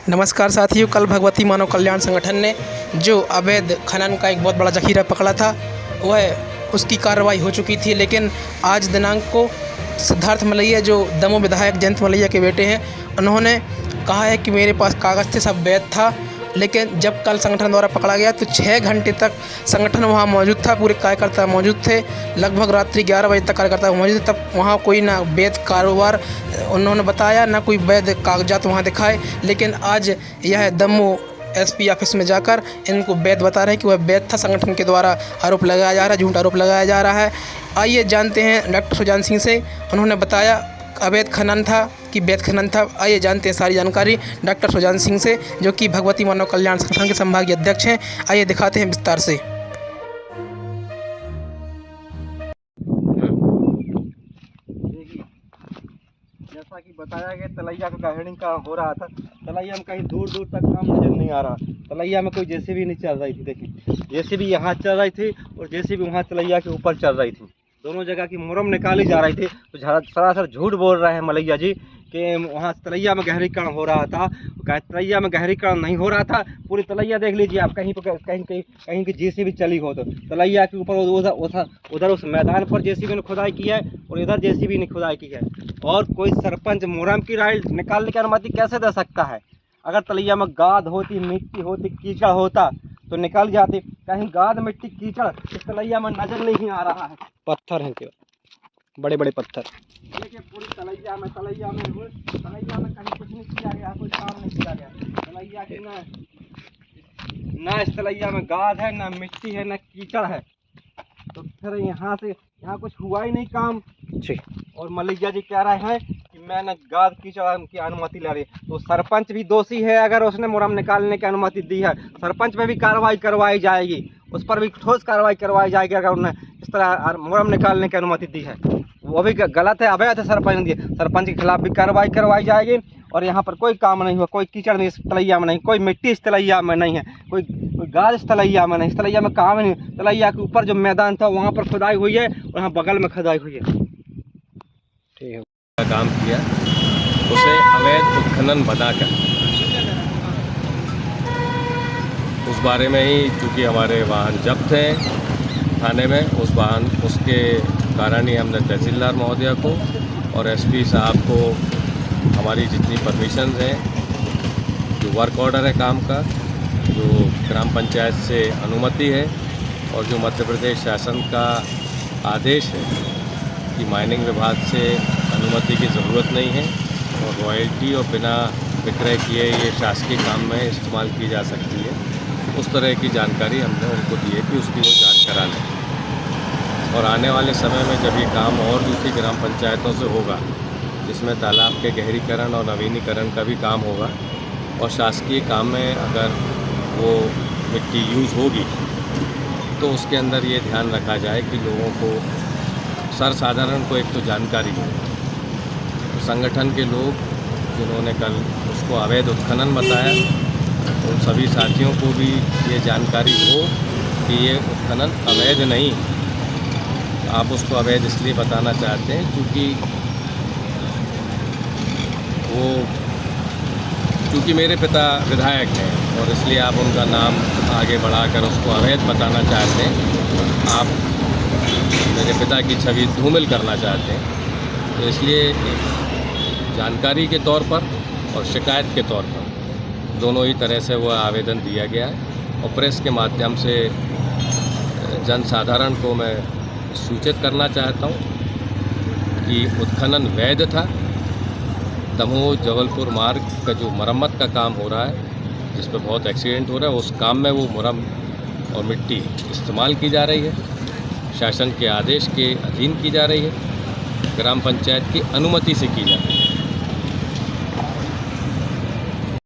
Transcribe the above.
नमस्कार साथियों, कल भगवती मानव कल्याण संगठन ने जो अवैध खनन का एक बहुत बड़ा जखीरा पकड़ा था वह उसकी कार्रवाई हो चुकी थी। लेकिन आज दिनांक को सिद्धार्थ मलैया जो दमोह विधायक जयंत मलैया के बेटे हैं, उन्होंने कहा है कि मेरे पास कागज़ थे, सब वैध था। लेकिन जब कल संगठन द्वारा पकड़ा गया तो 6 घंटे तक संगठन वहां मौजूद था, पूरे कार्यकर्ता मौजूद थे। लगभग रात्रि 11 बजे तक कार्यकर्ता मौजूद थे। तब वहां कोई ना वैध कारोबार उन्होंने बताया, ना कोई वैध कागजात वहां दिखाए। लेकिन आज यह दमोह एसपी ऑफिस में जाकर इनको वैध बता रहे हैं कि वह वैध था। संगठन के द्वारा आरोप लगाया जा रहा है, झूठा आरोप लगाया जा रहा है। आइए जानते हैं डॉक्टर सुजान सिंह से। उन्होंने बताया अवैध खनन था कि वैध खनन था। आइए जानते हैं सारी जानकारी डॉक्टर सुजान सिंह से, जो कि भगवती मानव कल्याण संगठन के संभागीय अध्यक्ष हैं। आइए दिखाते हैं विस्तार से। जैसा कि बताया गया, तलैया का गार्डनिंग का हो रहा था। तलैया में कहीं दूर दूर तक काम नजर नहीं आ रहा। तलैया में कोई जेसीबी नहीं चल रही थी। देखिए, जेसीबी यहाँ चल रही थी और जेसीबी वहाँ तलैया के ऊपर चल रही थी। दोनों जगह की मुरम निकाली जा रही थी। तो सरासर झूठ बोल रहे हैं मलैया जी कि वहाँ तलैया में गहरीकरण हो रहा था। तलैया में गहरीकरण नहीं हो रहा था। पूरी तलैया देख लीजिए आप, कहीं पर कहीं की जेसीबी चली हो तो तलैया के ऊपर उधर उस मैदान पर जेसीबी ने खुदाई की है और इधर जेसीबी ने खुदाई की है। और कोई सरपंच मुरम की राय निकालने की अनुमति कैसे दे सकता है? अगर तलैया में गाद होती, मिट्टी होती, कीचड़ होता तो निकल जाते। कहीं गाद, मिट्टी, कीचड़ इस तलैया में नजर नहीं आ रहा है। पत्थर है केवल, बड़े बड़े पत्थर। देखिए, पूरी तलैया में कहीं कुछ नहीं किया गया, कोई काम नहीं किया गया। तलैया की ना इस तलैया में गाद है, ना मिट्टी है, ना कीचड़ है। तो फिर यहाँ कुछ हुआ ही नहीं काम जी। और मलैया जी कह रहे हैं कि मैंने गाद कीचड़ की अनुमति ले ली। तो सरपंच भी दोषी है अगर उसने मुरम निकालने की अनुमति दी है। सरपंच पे भी कार्रवाई करवाई जाएगी, उस पर भी ठोस कार्रवाई करवाई जाएगी अगर उन्होंने इस तरह मुरम निकालने की अनुमति दी है। वो भी गलत है, अवैध है। सरपंच के खिलाफ भी कार्रवाई करवाई जाएगी। और यहाँ पर कोई काम नहीं हुआ, कोई कीचड़ नहीं इस तलैया में नहीं, कोई मिट्टी इस तलैया में नहीं है, कोई गाद इस तलैया में नहीं। इस तलैया में काम नहीं। तलैया के ऊपर जो मैदान था वहाँ पर खुदाई हुई है और यहाँ बगल में खुदाई हुई है। ठीक है, काम किया उसे अवैध उत्खनन बनाकर, उस बारे में ही चूँकि हमारे वाहन जब्त हैं थाने में, उसके कारण ही हमने तहसीलदार महोदया को और एसपी साहब को हमारी जितनी परमिशन हैं, जो वर्क ऑर्डर है काम का, जो ग्राम पंचायत से अनुमति है और जो मध्य प्रदेश शासन का आदेश है कि माइनिंग विभाग से अनुमति की ज़रूरत नहीं है और रॉयल्टी और बिना विक्रय किए ये शासकीय काम में इस्तेमाल की जा सकती है, उस तरह की जानकारी हमने उनको दी है कि उसकी वो जाँच करा लें। और आने वाले समय में जब ये काम और दूसरी ग्राम पंचायतों से होगा, जिसमें तालाब के गहरीकरण और नवीनीकरण का भी काम होगा, और शासकीय काम में अगर वो मिट्टी यूज़ होगी तो उसके अंदर ये ध्यान रखा जाए कि लोगों को सर्वसाधारण को एक तो जानकारी हो। तो संगठन के लोग जिन्होंने कल उसको अवैध उत्खनन बताया, उन सभी साथियों को भी ये जानकारी हो कि ये उत्खनन अवैध नहीं। आप उसको अवैध इसलिए बताना चाहते हैं क्योंकि मेरे पिता विधायक हैं और इसलिए आप उनका नाम आगे बढ़ाकर उसको अवैध बताना चाहते हैं। आप मेरे पिता की छवि धूमिल करना चाहते हैं। तो इसलिए जानकारी के तौर पर और शिकायत के तौर पर दोनों ही तरह से वह आवेदन दिया गया है। और प्रेस के माध्यम से जनसाधारण को मैं सूचित करना चाहता हूँ कि उत्खनन वैध था। दमोह जबलपुर मार्ग का जो मरम्मत का काम हो रहा है, जिस पर बहुत एक्सीडेंट हो रहा है, उस काम में वो मुरम और मिट्टी इस्तेमाल की जा रही है, शासन के आदेश के अधीन की जा रही है, ग्राम पंचायत की अनुमति से की जा रही है।